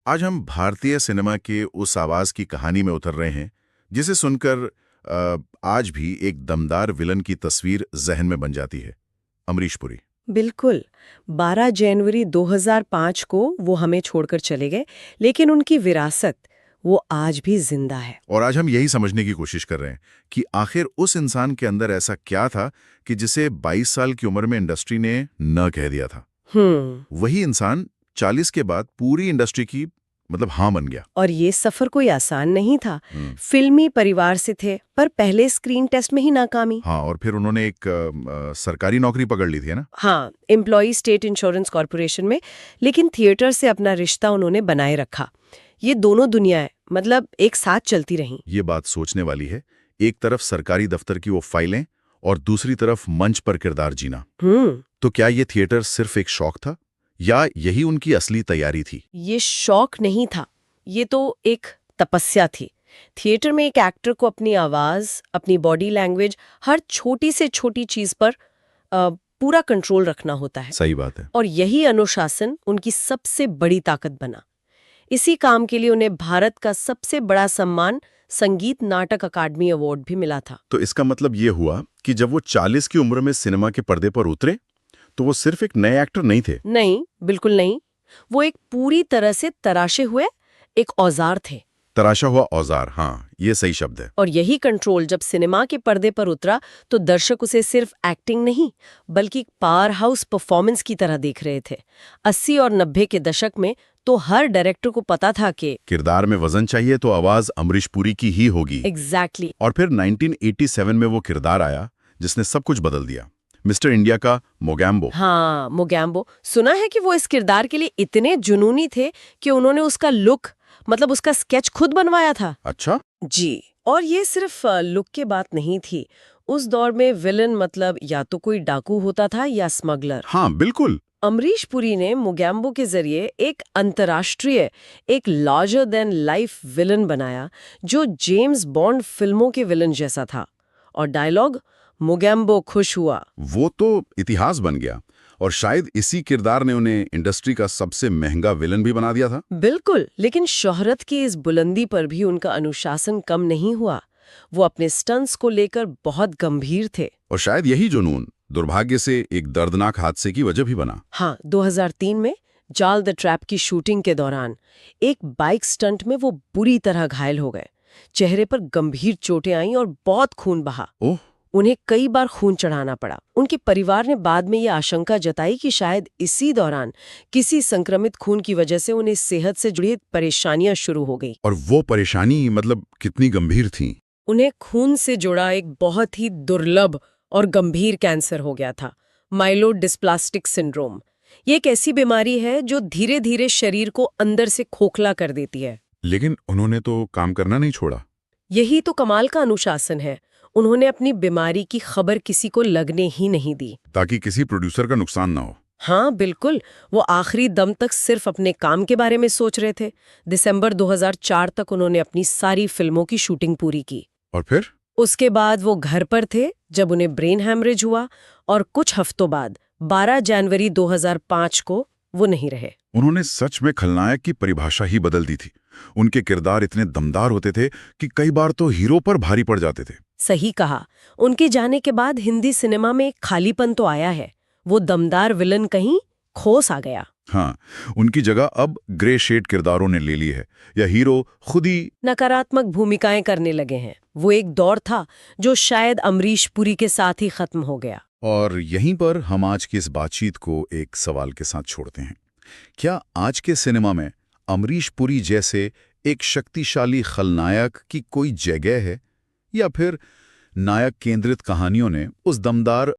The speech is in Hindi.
आज हम भारतीय सिनेमा के उस आवाज की कहानी में उतर रहे हैं जिसे सुनकर आज भी एक दमदार विलन की तस्वीर जहन में बन जाती है। अमरीश पुरी। बिल्कुल। 12 जनवरी 2005 को वो हमें छोड़कर चले गए, लेकिन उनकी विरासत वो आज भी जिंदा है। और आज हम यही समझने की कोशिश कर रहे हैं कि आखिर उस इंसान के अंदर ऐसा क्या था कि जिसे 22 साल की उम्र में इंडस्ट्री ने न कह दिया था। वही इंसान 40 के बाद पूरी इंडस्ट्री की हाँ बन गया। और ये सफर कोई आसान नहीं था। फिल्मी परिवार से थे, पर पहले स्क्रीन टेस्ट में ही नाकामी। हाँ, और फिर उन्होंने एक सरकारी नौकरी पकड़ ली थी, है ना? हाँ, एम्प्लॉई स्टेट इंश्योरेंस कॉर्पोरेशन में। लेकिन थिएटर से अपना रिश्ता उन्होंने बनाए रखा। ये दोनों दुनियाएं एक साथ चलती रहीं। ये बात सोचने वाली है। एक तरफ सरकारी दफ्तर की वो फाइलें और दूसरी तरफ मंच पर किरदार जीना। तो क्या ये थिएटर सिर्फ एक शौक था या यही उनकी असली तैयारी थी? ये शौक नहीं था, ये तो एक तपस्या थी। थिएटर में एक एक्टर को अपनी आवाज, अपनी बॉडी लैंग्वेज, हर छोटी से छोटी चीज पर पूरा कंट्रोल रखना होता है। सही बात है। और यही अनुशासन उनकी सबसे बड़ी ताकत बना। इसी काम के लिए उन्हें भारत का सबसे बड़ा सम्मान संगीत नाटक अकादमी अवार्ड भी मिला था। तो इसका मतलब ये हुआ कि जब वो 40 की उम्र में सिनेमा के पर्दे पर उतरे तो वो सिर्फ एक नए एक्टर नहीं थे। नहीं, बिल्कुल नहीं। वो एक पूरी तरह से तराशे हुए एक औजार थे। तराशा हुआ औजार, हाँ, ये सही शब्द है। और यही कंट्रोल जब सिनेमा के पर्दे पर उतरा तो दर्शक उसे सिर्फ एक्टिंग नहीं बल्कि एक पावर हाउस परफॉर्मेंस की तरह देख रहे थे। 80 और 90 के दशक में तो हर डायरेक्टर को पता था कि किरदार में वजन चाहिए तो आवाज अमरीश पुरी की ही होगी। एग्जैक्टली। और फिर 1987 में वो किरदार आया जिसने सब कुछ बदल दिया। मिस्टर इंडिया का मोगैम्बो। हाँ, मोगैम्बो। सुना है कि वो इस किरदार के लिए इतने जुनूनी थे कि उन्होंने उसका लुक उसका स्केच खुद बनवाया था। अच्छा जी। और ये सिर्फ लुक की बात नहीं थी। उस दौर में विलन या तो कोई डाकू होता था या स्मगलर। हाँ, बिल्कुल। अमरीश पुरी ने मोगैम्बो के जरिए एक अंतर्राष्ट्रीय, एक लार्जर देन लाइफ विलन बनाया जो जेम्स बॉन्ड फिल्मों के विलन जैसा था। और डायलॉग, मोगैम्बो खुश हुआ, वो तो इतिहास बन गया। और शायद इसी किरदार ने उन्हें इंडस्ट्री का सबसे महंगा विलन भी बना दिया था। बिल्कुल। लेकिन शोहरत की इस बुलंदी पर भी उनका अनुशासन कम नहीं हुआ। वो अपने स्टंट्स को लेकर बहुत गंभीर थे। और शायद यही जुनून दुर्भाग्य से एक दर्दनाक हादसे की वजह भी बना। हाँ, 2003 में जाल द ट्रैप की शूटिंग के दौरान एक बाइक स्टंट में वो बुरी तरह घायल हो गए। चेहरे पर गंभीर चोटें आईं और बहुत खून बहा। ओह। उन्हें कई बार खून चढ़ाना पड़ा। उनके परिवार ने बाद में ये आशंका जताई कि शायद इसी दौरान किसी संक्रमित खून की वजह से उन्हें सेहत से जुड़ी परेशानियां शुरू हो गई। और वो परेशानी कितनी गंभीर थी? उन्हें खून से जुड़ा एक बहुत ही दुर्लभ और गंभीर कैंसर हो गया था, माइलोडिस्प्लास्टिक सिंड्रोम। ये एक ऐसी बीमारी है जो धीरे धीरे शरीर को अंदर से खोखला कर देती है। लेकिन उन्होंने तो काम करना नहीं छोड़ा। यही तो कमाल का अनुशासन है। उन्होंने अपनी बीमारी की खबर किसी को लगने ही नहीं दी, ताकि किसी प्रोड्यूसर का नुकसान ना हो। हाँ बिल्कुल। वो आखिरी दम तक सिर्फ अपने काम के बारे में सोच रहे थे। दिसंबर 2004 तक उन्होंने अपनी सारी फिल्मों की शूटिंग पूरी की। और फिर उसके बाद वो घर पर थे जब उन्हें ब्रेन हैमरेज हुआ, और कुछ हफ्तों बाद 12 जनवरी 2005 को वो नहीं रहे। उन्होंने सच में खलनायक की परिभाषा ही बदल दी थी। उनके किरदार इतने दमदार होते थे कि कई बार तो हीरो पर भारी पड़ जाते थे। सही कहा। उनके जाने के बाद हिंदी सिनेमा में एक खालीपन तो आया है। वो दमदार विलन कहीं खोस आ गया। हाँ, उनकी जगह अब ग्रे शेड किरदारों ने ले ली है, या हीरो खुद ही नकारात्मक भूमिकाएं करने लगे हैं। वो एक दौर था जो शायद अमरीश पुरी के साथ ही खत्म हो गया। और यहीं पर हम आज की इस बातचीत को एक सवाल के साथ छोड़ते हैं। क्या आज के सिनेमा में अमरीश पुरी जैसे एक शक्तिशाली खलनायक की कोई जगह है, या फिर नायक केंद्रित कहानियों ने उस दमदार